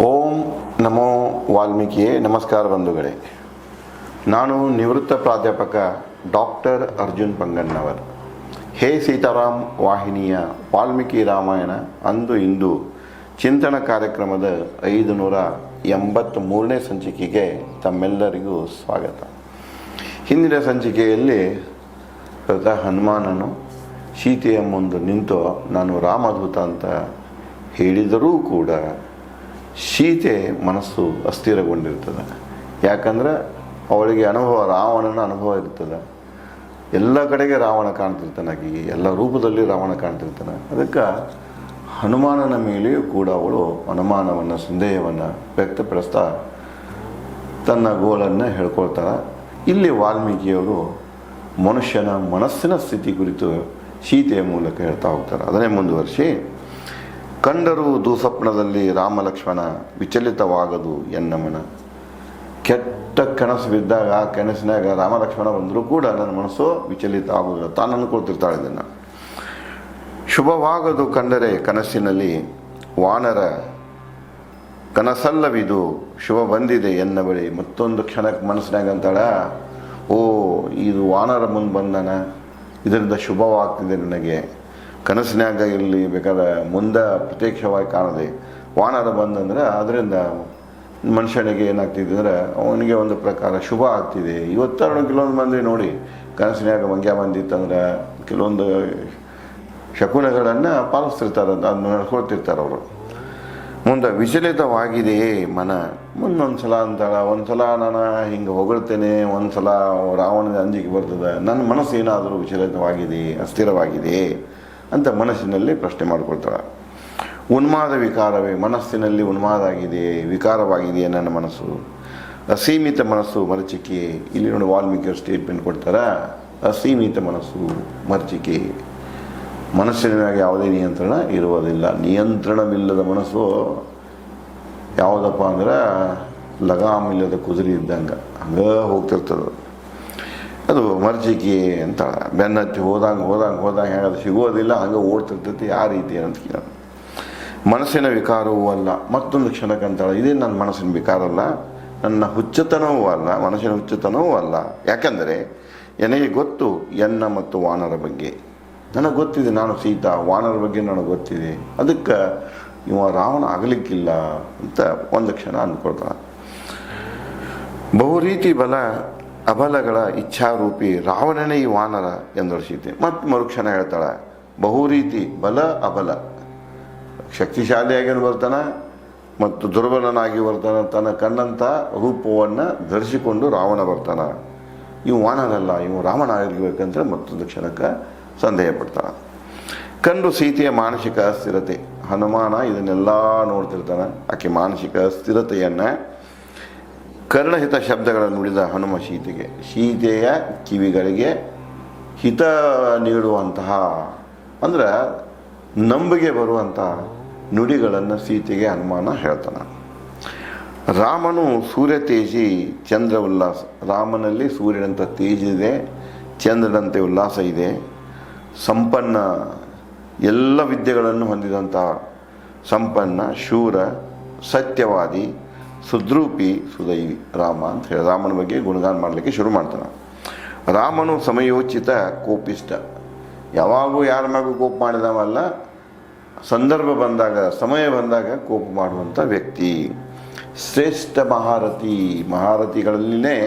ಓಂ ನಮೋ ವಾಲ್ಮೀಕಿಯೇ. ನಮಸ್ಕಾರ ಬಂಧುಗಳೇ. ನಾನು ನಿವೃತ್ತ ಪ್ರಾಧ್ಯಾಪಕ ಡಾಕ್ಟರ್ ಅರ್ಜುನ್ ಪಂಗಣ್ಣವರ್. ಹೇ ಸೀತಾರಾಮ್ ವಾಹಿನಿಯ ವಾಲ್ಮೀಕಿ ರಾಮಾಯಣ ಅಂದು ಇಂದು ಚಿಂತನ ಕಾರ್ಯಕ್ರಮದ 583ನೇ ಸಂಚಿಕೆಗೆ ತಮ್ಮೆಲ್ಲರಿಗೂ ಸ್ವಾಗತ. ಹಿಂದಿನ ಸಂಚಿಕೆಯಲ್ಲಿ ಹನುಮಾನನು ಸೀತೆಯ ಮುಂದೆ ನಿಂತು ನಾನು ರಾಮದೂತ ಅಂತ ಹೇಳಿದರೂ ಕೂಡ ಸೀತೆ ಮನಸ್ಸು ಅಸ್ಥಿರಗೊಂಡಿರ್ತದೆ. ಯಾಕಂದ್ರೆ ಅವಳಿಗೆ ರಾವಣನ ಅನುಭವ ಇರ್ತದೆ. ಎಲ್ಲ ಕಡೆಗೆ ರಾವಣ ಕಾಣ್ತಿರ್ತಾನಾಗಿ, ಎಲ್ಲ ರೂಪದಲ್ಲಿ ರಾವಣ ಕಾಣ್ತಿರ್ತಾನೆ. ಅದಕ್ಕೆ ಹನುಮಾನನ ಮೇಲೆಯೂ ಕೂಡ ಅವಳು ಅನುಮಾನವನ್ನು, ಸಂದೇಹವನ್ನು ವ್ಯಕ್ತಪಡಿಸ್ತಾ ತನ್ನ ಗೋಲನ್ನು ಹೇಳ್ಕೊಳ್ತಾಳೆ. ಇಲ್ಲಿ ವಾಲ್ಮೀಕಿಯವರು ಮನುಷ್ಯನ ಮನಸ್ಸಿನ ಸ್ಥಿತಿ ಕುರಿತು ಸೀತೆಯ ಮೂಲಕ ಹೇಳ್ತಾ ಹೋಗ್ತಾರೆ. ಅದನ್ನೇ ಮುಂದುವರಿಸಿ, ಕಂಡರೂ ದುಸ್ವಪ್ನದಲ್ಲಿ ರಾಮ ಲಕ್ಷ್ಮಣ ವಿಚಲಿತವಾಗದು ಎನ್ನಮನ. ಕೆಟ್ಟ ಕನಸು ಬಿದ್ದಾಗ ಆ ಕನಸಿನಾಗ ರಾಮ ಲಕ್ಷ್ಮಣ ಬಂದರೂ ಕೂಡ ನನ್ನ ಮನಸ್ಸು ವಿಚಲಿತ ಆಗುವುದಿಲ್ಲ, ತಾನು ಅಂದ್ಕೊಳ್ತಿರ್ತಾಳೆ. ಇದನ್ನು ಶುಭವಾಗದು ಕಂಡರೆ ಕನಸಿನಲ್ಲಿ ವಾನರ ಕನಸಲ್ಲವಿದು ಶುಭ ಬಂದಿದೆ ಎನ್ನ ಬಳಿ. ಮತ್ತೊಂದು ಕ್ಷಣಕ್ಕೆ ಮನಸ್ಸಿನಾಗ ಅಂತಾಳ, ಓ ಇದು ವಾನರ ಮುಂದೆ ಬಂದನ, ಇದರಿಂದ ಶುಭವಾಗ್ತಿದೆ ನನಗೆ. ಕನಸಿನಾಗ ಇಲ್ಲಿ ಬೇಕಾದ್ರೆ ಮುಂದೆ ಪ್ರತ್ಯಕ್ಷವಾಗಿ ಕಾಣದೆ ವಾನರ ಬಂದಂದ್ರೆ ಅದರಿಂದ ಮನುಷ್ಯನಿಗೆ ಏನಾಗ್ತಿದೆ ಅಂದರೆ ಅವನಿಗೆ ಒಂದು ಪ್ರಕಾರ ಶುಭ ಆಗ್ತಿದೆ. ಇವತ್ತರ ಕೆಲವೊಂದು ಮಂದಿ ನೋಡಿ ಕನಸಿನಾಗ ಮಂಗ್ಯ ಬಂದಿತ್ತಂದ್ರೆ ಕೆಲವೊಂದು ಶಕುನಗಳನ್ನು ಪಾಲಿಸ್ತಿರ್ತಾರೆ, ಅದನ್ನು ನಡ್ಕೊಳ್ತಿರ್ತಾರೆ ಅವರು. ಮುಂದೆ ವಿಚಲಿತವಾಗಿದೆಯೇ ಮನ. ಮುಂದೊಂದು ಸಲ ಅಂತಾಳ, ಒಂದು ಸಲ ನಾನು ಹಿಂಗೆ ಹೊಗಳ್ತೇನೆ, ಒಂದು ಸಲ ರಾವಣನ ಅಂಜಿಕೆ ಬರ್ತದೆ, ನನ್ನ ಮನಸ್ಸು ಏನಾದರೂ ವಿಚಲಿತವಾಗಿದೆ, ಅಸ್ಥಿರವಾಗಿದೆ ಅಂತ ಮನಸ್ಸಿನಲ್ಲಿ ಪ್ರಶ್ನೆ ಮಾಡಿಕೊಳ್ತಾಳೆ. ಉನ್ಮಾದ ವಿಕಾರವೇ, ಮನಸ್ಸಿನಲ್ಲಿ ಉನ್ಮಾದ ಆಗಿದೆ, ವಿಕಾರವಾಗಿದೆ ನನ್ನ ಮನಸ್ಸು. ಅಸೀಮಿತ ಮನಸ್ಸು ಮರಚಿಕೆ. ಇಲ್ಲಿ ನೋಡಿ ವಾಲ್ಮೀಕಿಯವರು ಸ್ಟೇಟ್ಮೆಂಟ್ ಕೊಡ್ತಾರೆ, ಅಸೀಮಿತ ಮನಸ್ಸು ಮರಚಿಕೆ. ಮನಸ್ಸಿನ ಮ್ಯಾಗೆ ಯಾವುದೇ ನಿಯಂತ್ರಣ ಇರುವುದಿಲ್ಲ. ನಿಯಂತ್ರಣವಿಲ್ಲದ ಮನಸ್ಸು ಯಾವುದಪ್ಪ ಅಂದ್ರೆ ಲಗಾಮಿಲ್ಲದ ಕುದುರೆ ಇದ್ದಂಗೆ ಹಂಗೆ ಹೋಗ್ತಿರ್ತದೆ. ಅದು ಮರ್ಜಿಕೆ ಅಂತಾಳೆ. ಬೆನ್ನತ್ತಿ ಹೋದಂಗೆ ಹೇಳೋದು ಸಿಗೋದಿಲ್ಲ, ಹಂಗೆ ಓಡ್ತಿರ್ತೈತಿ. ಆ ರೀತಿ ಅಂತ ಕೇಳ. ಮನಸ್ಸಿನ ವಿಕಾರವೂ ಅಲ್ಲ. ಮತ್ತೊಂದು ಕ್ಷಣಕ್ಕೆ ಅಂತಾಳೆ, ಇದೇ ನನ್ನ ಮನಸ್ಸಿನ ವಿಕಾರ ಅಲ್ಲ, ನನ್ನ ಹುಚ್ಚತನವೂ ಅಲ್ಲ, ಮನಸ್ಸಿನ ಹುಚ್ಚತನವೂ ಅಲ್ಲ. ಯಾಕಂದರೆ ನನಗೆ ಗೊತ್ತು ಎನ್ನ ಮತ್ತು ವಾನರ ಬಗ್ಗೆ. ನನಗೆ ಗೊತ್ತಿದೆ, ನಾನು ಸೀತಾ, ವಾನರ ಬಗ್ಗೆ ನನಗೆ ಗೊತ್ತಿದೆ. ಅದಕ್ಕೆ ಇವ ರಾವಣ ಆಗಲಿಕ್ಕಿಲ್ಲ ಅಂತ ಒಂದು ಕ್ಷಣ ಅಂದ್ಕೊಳ್ತಾಳೆ. ಬಹುರೀತಿ ಬಲ ಅಬಲಗಳ ಇಚ್ಛಾರೂಪಿ ರಾವಣನೇ ಈ ವಾನರ ಎಂದಳು ಸೀತೆ. ಮತ್ತು ಮರುಕ್ಷಣ ಹೇಳ್ತಾಳೆ, ಬಹುರೀತಿ ಬಲ ಅಬಲ, ಶಕ್ತಿಶಾಲಿಯಾಗಿ ಬರ್ತಾನೆ ಮತ್ತು ದುರ್ಬಲನಾಗಿ ಬರ್ತಾನೆ. ತನ್ನ ಕಂಡಂಥ ರೂಪವನ್ನು ಧರಿಸಿಕೊಂಡು ರಾವಣ ಬರ್ತಾನೆ. ಇವು ವಾನರಲ್ಲ, ಇವು ರಾವಣ ಆಗಿರ್ಬೇಕಂತ ಮತ್ತೊಂದು ಕ್ಷಣಕ್ಕೆ ಸಂದೇಹ ಪಡ್ತಾನೆ. ಕಂಡು ಸೀತೆಯ ಮಾನಸಿಕ ಅಸ್ಥಿರತೆ. ಹನುಮಾನ ಇದನ್ನೆಲ್ಲ ನೋಡ್ತಿರ್ತಾನೆ. ಆಕೆ ಮಾನಸಿಕ ಸ್ಥಿರತೆಯನ್ನು ಕರ್ಣಹಿತ ಶಬ್ದಗಳನ್ನು ನುಡಿದ ಹನುಮ ಸೀತೆಯ ಕಿವಿಗಳಿಗೆ ಹಿತ ನೀಡುವಂತಹ ಅಂದ್ರೆ ನಂಬಿಕೆ ಬರುವಂತಹ ನುಡಿಗಳನ್ನು ಸೀತೆಗೆ ಹನುಮಾನ ಹೇಳ್ತಾನೆ. ರಾಮನು ಸೂರ್ಯ ತೇಜಿ ಚಂದ್ರ ಉಲ್ಲಾಸ. ರಾಮನಲ್ಲಿ ಸೂರ್ಯನಂಥ ತೇಜ ಇದೆ, ಚಂದ್ರನಂತೆ ಉಲ್ಲಾಸ ಇದೆ. ಸಂಪನ್ನ, ಎಲ್ಲ ವಿದ್ಯೆಗಳನ್ನು ಹೊಂದಿದಂಥ ಸಂಪನ್ನ, ಶೂರ, ಸತ್ಯವಾದಿ, ಸುದ್ರೂಪಿ, ಸುದೈವಿ ರಾಮ ಅಂತ ಹೇಳಿ ರಾಮನ ಬಗ್ಗೆ ಗುಣಗಾನ ಮಾಡಲಿಕ್ಕೆ ಶುರು ಮಾಡ್ತಾನೆ. ರಾಮನು ಸಮಯೋಚಿತ ಕೋಪಿಷ್ಟ. ಯಾವಾಗೂ ಯಾರ ಮ್ಯಾಗೂ ಕೋಪ ಮಾಡಿದವಲ್ಲ, ಸಂದರ್ಭ ಬಂದಾಗ, ಸಮಯ ಬಂದಾಗ ಕೋಪ ಮಾಡುವಂಥ ವ್ಯಕ್ತಿ. ಶ್ರೇಷ್ಠ ಮಹಾರಥಿ, ಮಹಾರಥಿಗಳಲ್ಲಿನೇ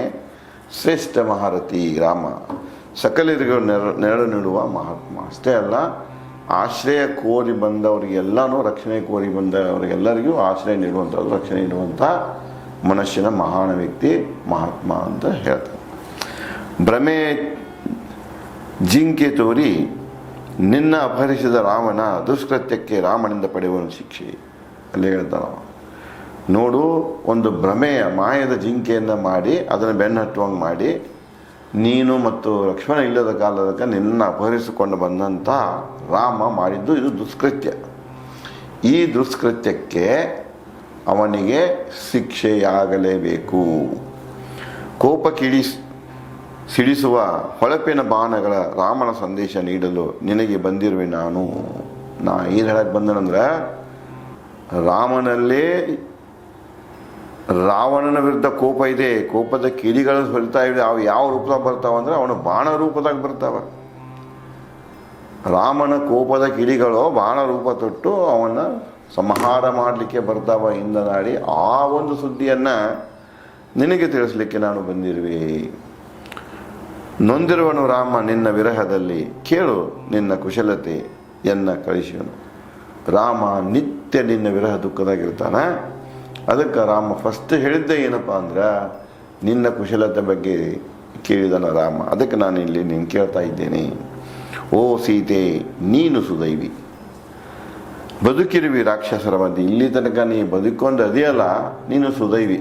ಶ್ರೇಷ್ಠ ಮಹಾರಥಿ ರಾಮ. ಸಕಲರಿಗೂ ನೆರಳು ನೀಡುವ ಮಹಾತ್ಮ. ಅಷ್ಟೇ ಅಲ್ಲ, ಆಶ್ರಯ ಕೋರಿ ಬಂದವರಿಗೆಲ್ಲನೂ, ರಕ್ಷಣೆ ಕೋರಿ ಬಂದವರಿಗೆಲ್ಲರಿಗೂ ಆಶ್ರಯ ನೀಡುವಂಥದ್ದು, ರಕ್ಷಣೆ ನೀಡುವಂಥ ಮನುಷ್ಯನ ಮಹಾನ್ ವ್ಯಕ್ತಿ ಮಹಾತ್ಮ ಅಂತ ಹೇಳ್ತಾರೆ. ಭ್ರಮೆ ಜಿಂಕೆ ತೋರಿ ನಿನ್ನ ಅಪಹರಿಸಿದ ರಾಮನ ದುಷ್ಕೃತ್ಯಕ್ಕೆ ರಾಮನಿಂದ ಪಡೆಯುವ ಶಿಕ್ಷೆ. ಅಲ್ಲಿ ಹೇಳ್ತಾನೆ, ನೋಡು, ಒಂದು ಭ್ರಮೆಯ ಮಾಯದ ಜಿಂಕೆಯನ್ನು ಮಾಡಿ ಅದನ್ನು ಬೆನ್ನು ಹಟ್ಟುವಂಗೆ ಮಾಡಿ ನೀನು ಮತ್ತು ಲಕ್ಷ್ಮಣ ಇಲ್ಲದ ಕಾಲದಕ್ಕೆ ನಿನ್ನ ಅಪಹರಿಸಿಕೊಂಡು ಬಂದಂಥ ರಾಮ ಮಾಡಿದ್ದು ಇದು ದುಷ್ಕೃತ್ಯ. ಈ ದುಷ್ಕೃತ್ಯಕ್ಕೆ ಅವನಿಗೆ ಶಿಕ್ಷೆಯಾಗಲೇಬೇಕು. ಕೋಪ ಸಿಡಿಸುವ ಹೊಳಪಿನ ಬಾಣಗಳ ರಾಮನ ಸಂದೇಶ ನೀಡಲು ನಿನಗೆ ಬಂದಿರುವೆ ನಾನು. ಏನು ಹೇಳಕ್ಕೆ ಬಂದನಂದ್ರೆ, ರಾಮನಲ್ಲೇ ರಾವಣನ ವಿರುದ್ಧ ಕೋಪ ಇದೆ, ಕೋಪದ ಕಿಡಿಗಳು ಹೊರಿತಾ ಇದೆ. ಅವು ಯಾವ ರೂಪದಾಗ ಬರ್ತಾವ ಅಂದ್ರೆ ಅವನು ಬಾಣ ರೂಪದಾಗ ಬರ್ತಾವ. ರಾಮನ ಕೋಪದ ಕಿಡಿಗಳು ಬಾಣ ರೂಪ ತೊಟ್ಟು ಅವನ್ನ ಸಂಹಾರ ಮಾಡಲಿಕ್ಕೆ ಬರ್ತಾವ ಹಿಂದನಾಡಿ. ಆ ಒಂದು ಸುದ್ದಿಯನ್ನು ನಿನಗೆ ತಿಳಿಸ್ಲಿಕ್ಕೆ ನಾನು ಬಂದಿರುವೆ. ನೊಂದಿರುವನು ರಾಮ ನಿನ್ನ ವಿರಹದಲ್ಲಿ, ಕೇಳು ನಿನ್ನ ಕುಶಲತೆ ಎನ್ನ ಕಳಿಸುವನು. ರಾಮ ನಿತ್ಯ ನಿನ್ನ ವಿರಹ ದುಃಖದಾಗಿರ್ತಾನೆ. ಅದಕ್ಕೆ ರಾಮ ಫಸ್ಟ್ ಹೇಳಿದ್ದೆ ಏನಪ್ಪ ಅಂದ್ರೆ ನಿನ್ನ ಕುಶಲತೆ ಬಗ್ಗೆ ಕೇಳಿದನ ರಾಮ. ಅದಕ್ಕೆ ನಾನು ಇಲ್ಲಿ ನೀನು ಕೇಳ್ತಾ ಇದ್ದೇನೆ. ಓ ಸೀತೆ, ನೀನು ಸುದೈವಿ, ಬದುಕಿರುವಿ ರಾಕ್ಷಸರ ಮಧ್ಯೆ. ಇಲ್ಲಿ ತನಕ ನೀ ಬದುಕೊಂಡು ಅದೆಯಲ್ಲ, ನೀನು ಸುದೈವಿ.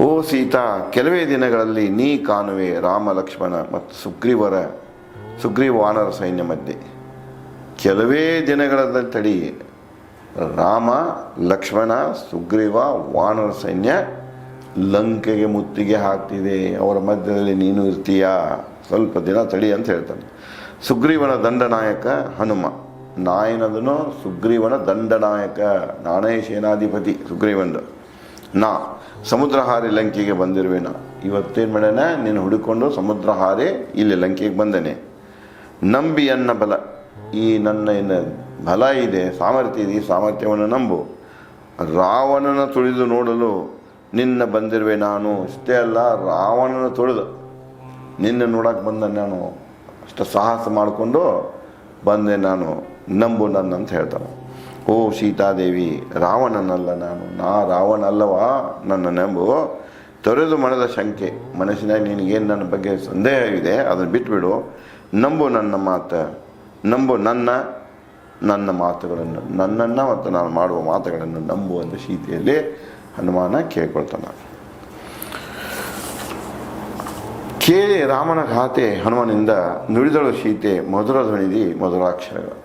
ಓ ಸೀತಾ, ಕೆಲವೇ ದಿನಗಳಲ್ಲಿ ನೀ ಕಾಣುವೆ ರಾಮ ಲಕ್ಷ್ಮಣ ಮತ್ತು ಸುಗ್ರೀವ ವಾನರ ಸೈನ್ಯ ಮಧ್ಯೆ. ಕೆಲವೇ ದಿನಗಳಲ್ಲಿ ತಡಿ, ರಾಮ ಲಕ್ಷ್ಮಣ ಸುಗ್ರೀವ ವಾನರ ಸೈನ್ಯ ಲಂಕೆಗೆ ಮುತ್ತಿಗೆ ಹಾಕ್ತಿದೆ. ಅವರ ಮಧ್ಯದಲ್ಲಿ ನೀನು ಇರ್ತೀಯಾ, ಸ್ವಲ್ಪ ದಿನ ತಡಿ ಅಂತ ಹೇಳ್ತಾನೆ. ಸುಗ್ರೀವನ ದಂಡನಾಯಕ ಹನುಮ. ನಾಯನದನು ಸುಗ್ರೀವನ ದಂಡನಾಯಕ, ನಾನೇ ಸೇನಾಧಿಪತಿ ಸುಗ್ರೀವಂದು. ನಾ ಸಮುದ್ರ ಹಾರಿ ಲಂಕೆಗೆ ಬಂದಿರುವೆನ. ಇವತ್ತೇನು ಮಾಡ್ಯಾನ, ನೀನು ಹುಡುಕೊಂಡು ಸಮುದ್ರ ಹಾರಿ ಇಲ್ಲಿ ಲಂಕೆಗೆ ಬಂದೇನೆ. ನಂಬಿ ಅನ್ನ ಬಲ, ಈ ನನ್ನ ಏನು ಬಲ ಇದೆ, ಸಾಮರ್ಥ್ಯ ಇದೆ, ಈ ಸಾಮರ್ಥ್ಯವನ್ನು ನಂಬು. ರಾವಣನ ತುಳಿದು ನೋಡಲು ನಿನ್ನ ಬಂದಿರುವೆ ನಾನು. ಇಷ್ಟೇ ಅಲ್ಲ, ರಾವಣನ ತುಳಿದು ನಿನ್ನ ನೋಡಕ್ಕೆ ಬಂದ ನಾನು. ಅಷ್ಟು ಸಾಹಸ ಮಾಡಿಕೊಂಡು ಬಂದೆ ನಾನು, ನಂಬು ನನ್ನ ಅಂತ ಹೇಳ್ತಾನೆ. ಓ ಸೀತಾದೇವಿ, ರಾವಣನಲ್ಲ ನಾನು, ನಾ ರಾವಣ ಅಲ್ಲವಾ, ನನ್ನ ನಂಬು. ತೊರೆದು ಮನದ ಶಂಕೆ, ಮನಸ್ಸಿನಾಗ ನಿನಗೇನು ನನ್ನ ಬಗ್ಗೆ ಸಂದೇಹ ಇದೆ ಅದನ್ನು ಬಿಟ್ಬಿಡು. ನಂಬು ನನ್ನ ಮಾತು, ನಂಬು ನನ್ನ ಮಾತುಗಳನ್ನು, ನನ್ನನ್ನು ಮತ್ತು ನಾನು ಮಾಡುವ ಮಾತುಗಳನ್ನು ನಂಬು ಅಂತ ಸೀತೆಯಲ್ಲಿ ಹನುಮಾನ ಕೇಳ್ಕೊಳ್ತಾನೆ. ಕೇಳಿ ರಾಮನ ಗಾಥೆ ಹನುಮನಿಂದ ನುಡಿದಳು ಸೀತೆ ಮಧುರ ಧ್ವನಿದಿ ಮಧುರಾಕ್ಷರಗಳು.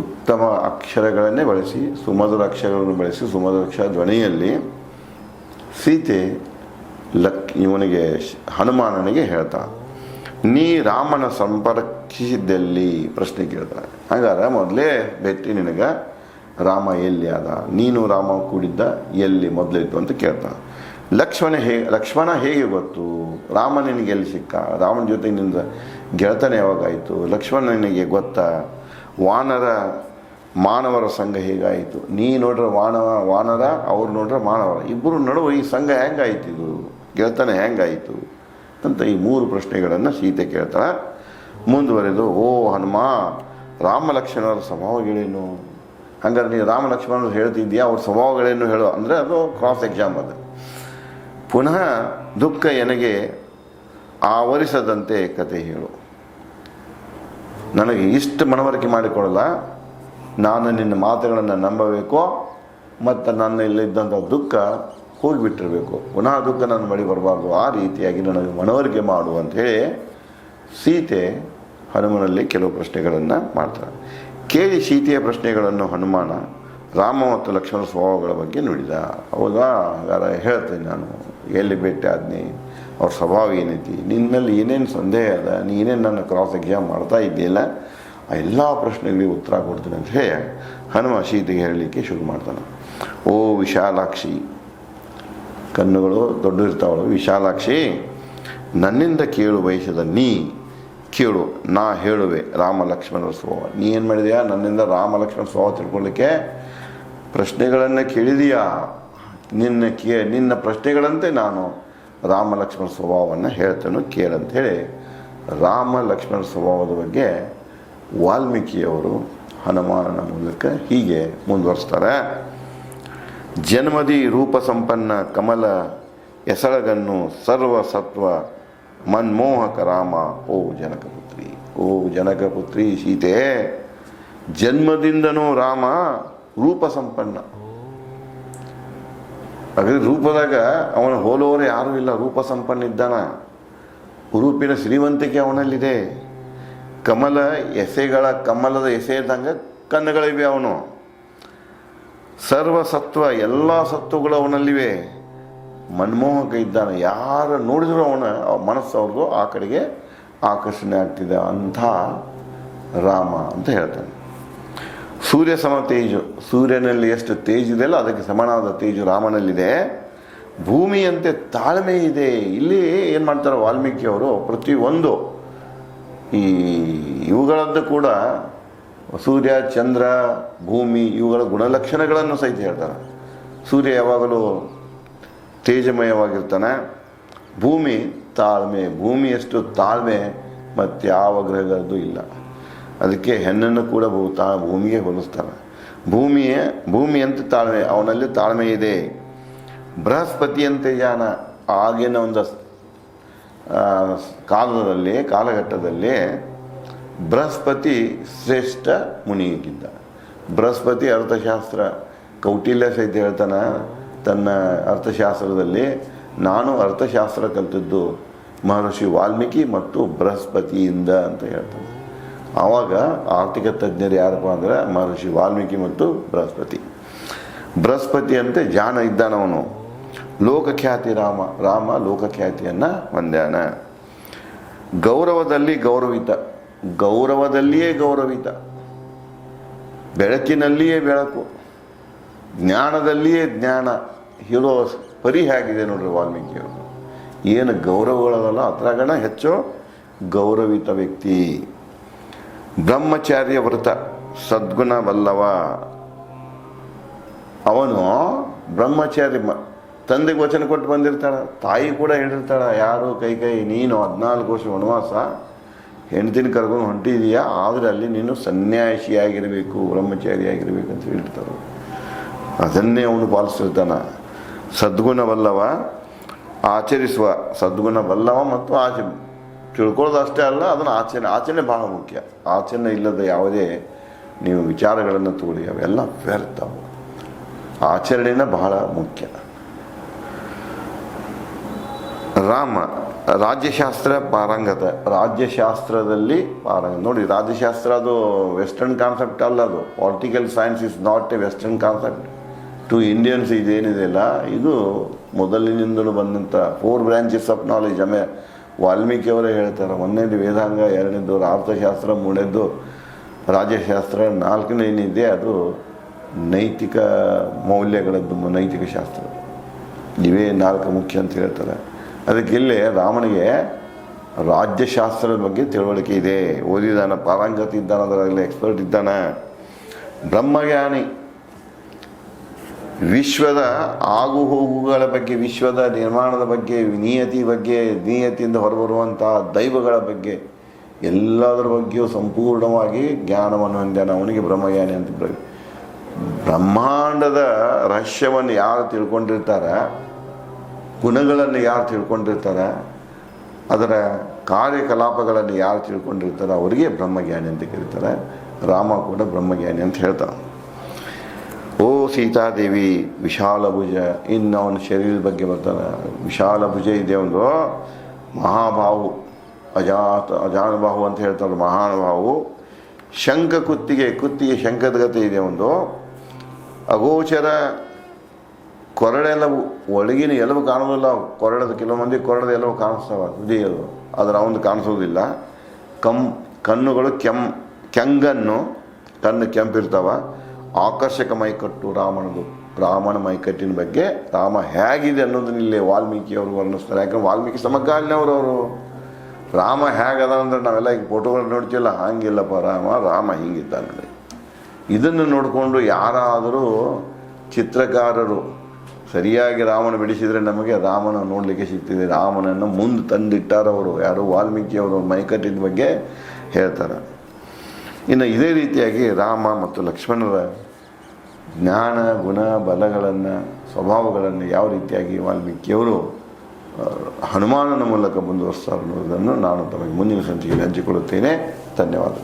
ಉತ್ತಮ ಅಕ್ಷರಗಳನ್ನೇ ಬಳಸಿ, ಸುಮಧುರ ಅಕ್ಷರಗಳನ್ನು ಬಳಸಿ, ಸುಮಧುರ ಅಕ್ಷರ ಧ್ವನಿಯಲ್ಲಿ ಸೀತೆ ಇವನಿಗೆ ಹನುಮಾನನಿಗೆ ಹೇಳ್ತಾಳೆ. ನೀ ರಾಮನ ಸಂಪರ್ಕಿಸಿದ್ದಲ್ಲಿ ಪ್ರಶ್ನೆ ಕೇಳ್ತಾಳೆ. ಹಾಗಾದ್ರೆ ಮೊದಲೇ ಭೇಟಿ ನಿನಗೆ ರಾಮ ಎಲ್ಲಿ ಆದ, ನೀನು ರಾಮ ಕೂಡಿದ್ದ ಎಲ್ಲಿ ಮೊದಲಿತ್ತು ಅಂತ ಕೇಳ್ತಾಳೆ. ಲಕ್ಷ್ಮಣ ಹೇಗೆ ಗೊತ್ತು, ರಾಮ ನಿನಗೆ ಎಲ್ಲಿ ಸಿಕ್ಕ, ರಾಮನ ಜೊತೆ ನಿಂದ ಗೆಳತನ ಯಾವಾಗಾಯಿತು, ಲಕ್ಷ್ಮಣ ನಿನಗೆ ಗೊತ್ತಾ, ಮಾನವರ ಸಂಘ ಹೇಗಾಯಿತು, ನೀ ನೋಡ್ರೆ ವಾನರ ಅವ್ರು ನೋಡ್ರೆ ಮಾನವರ, ಇಬ್ಬರು ನಡುವೆ ಈ ಸಂಘ ಹೆಂಗಾಯ್ತು, ಇದು ಗೆಳತನ ಹೆಂಗಾಯಿತು ಅಂತ ಈ 3 ಪ್ರಶ್ನೆಗಳನ್ನು ಸೀತೆ ಕೇಳ್ತಾಳೆ. ಮುಂದುವರೆದು, ಓ ಹನುಮ, ರಾಮ ಲಕ್ಷ್ಮಣರ ಸ್ವಭಾವಗಳೇನು, ಹಂಗಾರೆ ನೀನು ರಾಮ ಲಕ್ಷ್ಮಣರು ಹೇಳ್ತಿದ್ದೀಯಾ, ಅವ್ರ ಸ್ವಭಾವಗಳೇನು ಹೇಳು ಅಂದರೆ ಅದು ಕ್ರಾಸ್ ಎಕ್ಸಾಮ್. ಅದು ಪುನಃ ದುಃಖ ನನಗೆ ಆವರಿಸದಂತೆ ಕತೆ ಹೇಳು. ನನಗೆ ಇಷ್ಟು ಮನವರಿಕೆ ಮಾಡಿಕೊಡಲ್ಲ, ನಾನು ನಿನ್ನ ಮಾತುಗಳನ್ನು ನಂಬಬೇಕೋ ಮತ್ತು ನನ್ನ ಇಲ್ಲಿದ್ದಂಥ ದುಃಖ ಹೋಗಿಬಿಟ್ಟಿರಬೇಕು, ಪುನಃ ದುಃಖ ನನ್ನ ಬಳಿ ಬರಬಾರ್ದು, ಆ ರೀತಿಯಾಗಿ ನನಗೆ ಮನವರಿಕೆ ಮಾಡು ಅಂಥೇಳಿ ಸೀತೆ ಹನುಮನಲ್ಲಿ ಕೆಲವು ಪ್ರಶ್ನೆಗಳನ್ನು ಮಾಡ್ತಾಳೆ. ಕೇಳಿ ಸೀತೆಯ ಪ್ರಶ್ನೆಗಳನ್ನು ಹನುಮಾನ ರಾಮ ಮತ್ತು ಲಕ್ಷ್ಮಣ ಸ್ವಭಾವಗಳ ಬಗ್ಗೆ ನುಡಿದ. ಹೌದಾ, ಹಾಗಾದ್ರೆ ಹೇಳ್ತೇನೆ ನಾನು, ಎಲ್ಲಿ ಭೇಟಿ ಆದ್ನಿ, ಅವ್ರ ಸ್ವಭಾವ ಏನೈತಿ, ನಿನ್ನ ಮೇಲೆ ಏನೇನು ಸಂದೇಹ ಅದ, ನೀನೇನು ನನ್ನ ಕ್ರಾಸ್ ಎಕ್ಸಾಮ್ ಮಾಡ್ತಾ ಇದ್ದೀಯಲ್ಲ, ಆ ಎಲ್ಲ ಪ್ರಶ್ನೆಗಳಿಗೆ ಉತ್ತರ ಕೊಡ್ತೀನಿ ಅಂತ ಹೇಳಿ ಹನುಮ ಸೀತೆಗೆ ಹೇಳಲಿಕ್ಕೆ ಶುರು ಮಾಡ್ತಾನೆ. ಓ ವಿಶಾಲಾಕ್ಷಿ, ಕಣ್ಣುಗಳು ದೊಡ್ಡ ಇರ್ತಾವಳು, ವಿಶಾಲಾಕ್ಷಿ, ನನ್ನಿಂದ ಕೇಳು ಬಯಸಿದ ನೀ ಕೇಳು, ನಾ ಹೇಳುವೆ ರಾಮ ಲಕ್ಷ್ಮಣರ ಸ್ವಭಾವ. ನೀ ಏನು ಮಾಡಿದೆಯಾ, ನನ್ನಿಂದ ರಾಮ ಲಕ್ಷ್ಮಣ ಸ್ವಭಾವ ತಿಳ್ಕೊಳ್ಳಿಕ್ಕೆ ಪ್ರಶ್ನೆಗಳನ್ನು ಕೇಳಿದೀಯಾ, ನಿನ್ನ ಪ್ರಶ್ನೆಗಳಂತೆ ನಾನು ರಾಮ ಲಕ್ಷ್ಮಣ ಸ್ವಭಾವವನ್ನು ಹೇಳ್ತೇನೆ ಕೇಳಂಥೇಳಿ ರಾಮ ಲಕ್ಷ್ಮಣ ಸ್ವಭಾವದ ಬಗ್ಗೆ ವಾಲ್ಮೀಕಿಯವರು ಹನುಮಾನನ ಮೂಲಕ ಹೀಗೆ ಮುಂದುವರಿಸ್ತಾರೆ. ಜನ್ಮದಿ ರೂಪ ಸಂಪನ್ನ ಕಮಲ ಎಸಳಗನ್ನು ಸರ್ವಸತ್ವ ಮನ್ಮೋಹಕ ರಾಮ, ಓ ಜನಕಪುತ್ರಿ, ಓ ಜನಕಪುತ್ರಿ ಸೀತೆ, ಜನ್ಮದಿಂದನೂ ರಾಮ ರೂಪ ಸಂಪನ್ನ. ಹಾಗಾದ್ರೆ ರೂಪದಾಗ ಅವನ ಹೋಲುವವರು ಯಾರೂ ಇಲ್ಲ, ರೂಪ ಸಂಪನ್ನ ಇದ್ದಾನ, ರೂಪಿನ ಶ್ರೀಮಂತಿಕೆ ಅವನಲ್ಲಿದೆ. ಕಮಲದ ಎಸೆ ಇದ್ದಂಗೆ ಕಣ್ಣುಗಳಿವೆ ಅವನು. ಸರ್ವಸತ್ವ, ಎಲ್ಲ ಸತ್ವಗಳು ಅವನಲ್ಲಿವೆ. ಮನ್ಮೋಹಕ ಇದ್ದಾನೆ, ಯಾರು ನೋಡಿದ್ರು ಅವನ ಮನಸ್ಸು ಅವ್ರದ್ದು ಆ ಕಡೆಗೆ ಆಕರ್ಷಣೆ ಆಗ್ತಿದೆ ಅಂಥ ರಾಮ ಅಂತ ಹೇಳ್ತಾನೆ. ಸೂರ್ಯ ಸಮ ತೇಜು, ಸೂರ್ಯನಲ್ಲಿ ಎಷ್ಟು ತೇಜ್ ಇದೆಯಲ್ಲ ಅದಕ್ಕೆ ಸಮಾನವಾದ ತೇಜು ರಾಮನಲ್ಲಿದೆ. ಭೂಮಿಯಂತೆ ತಾಳ್ಮೆ ಇದೆ. ಇಲ್ಲಿ ಏನು ಮಾಡ್ತಾರೆ ವಾಲ್ಮೀಕಿಯವರು, ಪ್ರತಿಯೊಂದು ಈ ಇವುಗಳದ್ದು ಕೂಡ ಸೂರ್ಯ, ಚಂದ್ರ, ಭೂಮಿ ಇವುಗಳ ಗುಣಲಕ್ಷಣಗಳನ್ನು ಸಹಿತ ಹೇಳ್ತಾರೆ. ಸೂರ್ಯ ಯಾವಾಗಲೂ ತೇಜಮಯವಾಗಿರ್ತಾನೆ. ಭೂಮಿ ತಾಳ್ಮೆ, ಭೂಮಿಯಷ್ಟು ತಾಳ್ಮೆ ಮತ್ತು ಯಾವ ಗ್ರಹಗಳದ್ದು ಇಲ್ಲ. ಅದಕ್ಕೆ ಹೆಣ್ಣನ್ನು ಕೂಡ ಭೂಮಿಗೆ ಹೋಲಿಸ್ತಾರೆ. ಭೂಮಿಯಂತೆ ತಾಳ್ಮೆ, ಅವನಲ್ಲಿ ತಾಳ್ಮೆ ಇದೆ. ಬೃಹಸ್ಪತಿಯಂತೆ ಜಾನ, ಆಗಿನ ಒಂದು ಕಾಲಘಟ್ಟದಲ್ಲಿ ಬೃಹಸ್ಪತಿ ಶ್ರೇಷ್ಠ ಮುನಿಗಿದ್ದ. ಬೃಹಸ್ಪತಿ ಅರ್ಥಶಾಸ್ತ್ರ, ಕೌಟಿಲ್ಯ ಸಹಿತ ಹೇಳ್ತಾನೆ ತನ್ನ ಅರ್ಥಶಾಸ್ತ್ರದಲ್ಲಿ, ನಾನು ಅರ್ಥಶಾಸ್ತ್ರ ಕಲಿತದ್ದು ಮಹರ್ಷಿ ವಾಲ್ಮೀಕಿ ಮತ್ತು ಬೃಹಸ್ಪತಿಯಿಂದ ಅಂತ ಹೇಳ್ತಾನೆ. ಆವಾಗ ಆರ್ಥಿಕ ತಜ್ಞರು ಯಾರಪ್ಪ ಅಂದರೆ ಮಹರ್ಷಿ ವಾಲ್ಮೀಕಿ ಮತ್ತು ಬೃಹಸ್ಪತಿ. ಬೃಹಸ್ಪತಿ ಅಂತೆ ಜಾನ ಇದ್ದಾನವನು. ಲೋಕಖ್ಯಾತಿ ರಾಮ ಲೋಕಖ್ಯಾತಿಯನ್ನು ಹೊಂದ್ಯಾನ. ಗೌರವದಲ್ಲಿಯೇ ಗೌರವಿತ, ಬೆಳಕಿನಲ್ಲಿಯೇ ಬೆಳಕು, ಜ್ಞಾನದಲ್ಲಿಯೇ ಜ್ಞಾನ ಹೇಳೋ ಪರಿ ಹೇಗಿದೆ ನೋಡ್ರಿ ವಾಲ್ಮೀಕಿಯವರು. ಏನು ಗೌರವಗಳದಲ್ಲ ಅದ್ರಾಗಣ ಹೆಚ್ಚು ಗೌರವಿತ ವ್ಯಕ್ತಿ. ಬ್ರಹ್ಮಚಾರ್ಯ ವ್ರತ ಸದ್ಗುಣ ಬಲ್ಲವ, ಅವನು ಬ್ರಹ್ಮಚಾರಿ. ತಂದೆಗೆ ವಚನ ಕೊಟ್ಟು ಬಂದಿರ್ತಾಳ, ತಾಯಿ ಕೂಡ ಹೇಳಿರ್ತಾಳ, ಯಾರು ಕೈ ನೀನು 14 ವರ್ಷ ವನವಾಸ ಹೆಂಡ್ತಿನ ಕರ್ಕೊಂಡು ಹೊಂಟಿದೀಯಾ, ಆದರೆ ಅಲ್ಲಿ ನೀನು ಸನ್ಯಾಸಿಯಾಗಿರಬೇಕು, ಬ್ರಹ್ಮಚಾರಿಯಾಗಿರ್ಬೇಕು ಅಂತ ಹೇಳ್ತಾರೆ. ಅದನ್ನೇ ಅವನು ಪಾಲಿಸ್ತಿರ್ತಾನ. ಸದ್ಗುಣವಲ್ಲವ, ಆಚರಿಸುವ, ಸದ್ಗುಣ ಬಲ್ಲವ ಮತ್ತು ತಿಳ್ಕೊಳ್ಳೋದು ಅಷ್ಟೇ ಅಲ್ಲ, ಅದನ್ನು ಆಚರಣೆ ಭಾಳ ಮುಖ್ಯ. ಆಚರಣೆ ಇಲ್ಲದ ಯಾವುದೇ ನೀವು ವಿಚಾರಗಳನ್ನು ತಗೊಳ್ಳಿ, ಅವೆಲ್ಲ ವ್ಯರ್ಥ. ಆಚರಣೆನ ಬಹಳ ಮುಖ್ಯ. ರಾಮ ರಾಜ್ಯಶಾಸ್ತ್ರ ಪಾರಂಗತ, ರಾಜ್ಯಶಾಸ್ತ್ರದಲ್ಲಿ ಪಾರಂಗತ. ನೋಡಿ, ರಾಜ್ಯಶಾಸ್ತ್ರ ಅದು ವೆಸ್ಟರ್ನ್ ಕಾನ್ಸೆಪ್ಟ್ ಅಲ್ಲ. ಅದು political science is not a western concept. To Indians ಇದೇನಿದೆಯಲ್ಲ, ಇದು ಮೊದಲಿನಿಂದಲೂ ಬಂದಂಥ 4 ಬ್ರಾಂಚಸ್ ಆಫ್ ನಾಲೆಜ್. ವಾಲ್ಮೀಕಿಯವರೇ ಹೇಳ್ತಾರೆ, 1ನೇದು ವೇದಾಂಗ, 2ನೇದು ಅರ್ಥಶಾಸ್ತ್ರ, 3ನೇದು ರಾಜ್ಯಶಾಸ್ತ್ರ, 4ನೇ ಏನಿದೆ ಅದು ನೈತಿಕ ಮೌಲ್ಯಗಳದ್ದು, ನೈತಿಕ ಶಾಸ್ತ್ರ. ಇವೇ 4 ಮುಖ್ಯ ಅಂತ ಹೇಳ್ತಾರೆ. ಅದಕ್ಕೆ ಇಲ್ಲಿ ರಾಮನಿಗೆ ರಾಜ್ಯಶಾಸ್ತ್ರದ ಬಗ್ಗೆ ತಿಳುವಳಿಕೆ ಇದೆ, ಓದಿದಾನ, ಪಾರಂಗತ ಇದ್ದಾನೆ, ಅದರಲ್ಲಿ ಎಕ್ಸ್ಪರ್ಟ್ ಇದ್ದಾನೆ. ಬ್ರಹ್ಮಜ್ಞಾನಿ, ವಿಶ್ವದ ಆಗು ಹೋಗುಗಳ ಬಗ್ಗೆ, ವಿಶ್ವದ ನಿರ್ಮಾಣದ ಬಗ್ಗೆ, ನಿಯತಿಯಿಂದ ಹೊರಬರುವಂಥ ದೈವಗಳ ಬಗ್ಗೆ ಎಲ್ಲದರ ಬಗ್ಗೆಯೂ ಸಂಪೂರ್ಣವಾಗಿ ಜ್ಞಾನವನ್ನು ಹೊಂದ್ಯಾನ. ಅವನಿಗೆ ಬ್ರಹ್ಮಜ್ಞಾನಿ ಅಂತ. ಬ್ರಹ್ಮಾಂಡದ ರಹಸ್ಯವನ್ನು ಯಾರು ತಿಳ್ಕೊಂಡಿರ್ತಾರೆ, ಗುಣಗಳನ್ನು ಯಾರು ತಿಳ್ಕೊಂಡಿರ್ತಾರೆ, ಅದರ ಕಾರ್ಯಕಲಾಪಗಳನ್ನು ಯಾರು ತಿಳ್ಕೊಂಡಿರ್ತಾರೆ ಅವರಿಗೆ ಬ್ರಹ್ಮಜ್ಞಾನಿ ಅಂತ ಕರೀತಾರೆ. ರಾಮ ಕೂಡ ಬ್ರಹ್ಮಜ್ಞಾನಿ ಅಂತ ಹೇಳ್ತಾನೆ. ಓ ಸೀತಾದೇವಿ ವಿಶಾಲಭುಜ, ಇನ್ನು ಅವನ ಶರೀರದ ಬಗ್ಗೆ ಬರ್ತಾನೆ. ವಿಶಾಲಭುಜ ಇದೆ, ಒಂದು ಮಹಾಬಾಹು, ಅಜಾನುಬಾಹು ಅಂತ ಹೇಳ್ತಾರೆ, ಮಹಾನುಭಾವು. ಕುತ್ತಿಗೆ ಶಂಖದ ಗತೆ ಇದೆ ಒಂದು. ಅಗೋಚರ ಕೊರಡೆಲ್ಲವು, ಒಳಗಿನ ಎಲವು ಕಾಣೋದಿಲ್ಲ. ಕೆಲವು ಮಂದಿ ಕೊರಡದ ಎಲವು ಕಾಣಿಸ್ತಾವ, ಹೃದಯದು, ಅದರ ಅವನು ಕಾಣಿಸೋದಿಲ್ಲ. ಕಣ್ಣುಗಳು ಕೆಂಗನ್ನು, ಕಣ್ಣು ಕೆಂಪಿರ್ತಾವ. ಆಕರ್ಷಕ ಮೈಕಟ್ಟು ರಾಮನ ಮೈಕಟ್ಟಿನ ಬಗ್ಗೆ, ರಾಮ ಹೇಗಿದೆ ಅನ್ನೋದನ್ನ ಇಲ್ಲಿ ವಾಲ್ಮೀಕಿಯವರು ವರ್ಣಿಸ್ತಾರೆ. ಯಾಕಂದ್ರೆ ವಾಲ್ಮೀಕಿ ಸಮಕಾಲೀನವರು. ರಾಮ ಹೇಗದ ಅಂದ್ರೆ ನಾವೆಲ್ಲ ಈಗ ಫೋಟೋಗಳು ನೋಡ್ತಿಲ್ಲ, ಹಂಗಿಲ್ಲಪ್ಪ ರಾಮ ಹಿಂಗಿದ್ದಾನೆ ನೋಡಿ. ಇದನ್ನು ನೋಡಿಕೊಂಡು ಯಾರಾದರೂ ಚಿತ್ರಕಾರರು ಸರಿಯಾಗಿ ರಾಮನ ಬಿಡಿಸಿದರೆ ನಮಗೆ ರಾಮನ ನೋಡಲಿಕ್ಕೆ ಸಿಗ್ತಿದೆ. ರಾಮನನ್ನು ಮುಂದೆ ತಂದಿಟ್ಟಾರವರು ಯಾರು, ವಾಲ್ಮೀಕಿಯವರು ಮೈಕಟ್ಟಿನ ಬಗ್ಗೆ ಹೇಳ್ತಾರೆ. ಇನ್ನು ಇದೇ ರೀತಿಯಾಗಿ ರಾಮ ಮತ್ತು ಲಕ್ಷ್ಮಣರ ಜ್ಞಾನ, ಗುಣ, ಬಲಗಳನ್ನು, ಸ್ವಭಾವಗಳನ್ನು ಯಾವ ರೀತಿಯಾಗಿ ವಾಲ್ಮೀಕಿಯವರು ಹನುಮಾನನ ಮೂಲಕ ಮುಂದುವರಿಸ್ತಾರೆ ಅನ್ನೋದನ್ನು ನಾನು ತಮಗೆ ಮುಂದಿನ ಸಂಚಿಕೆಯಲ್ಲಿ ಹಂಚಿಕೊಳ್ಳುತ್ತೇನೆ. ಧನ್ಯವಾದ.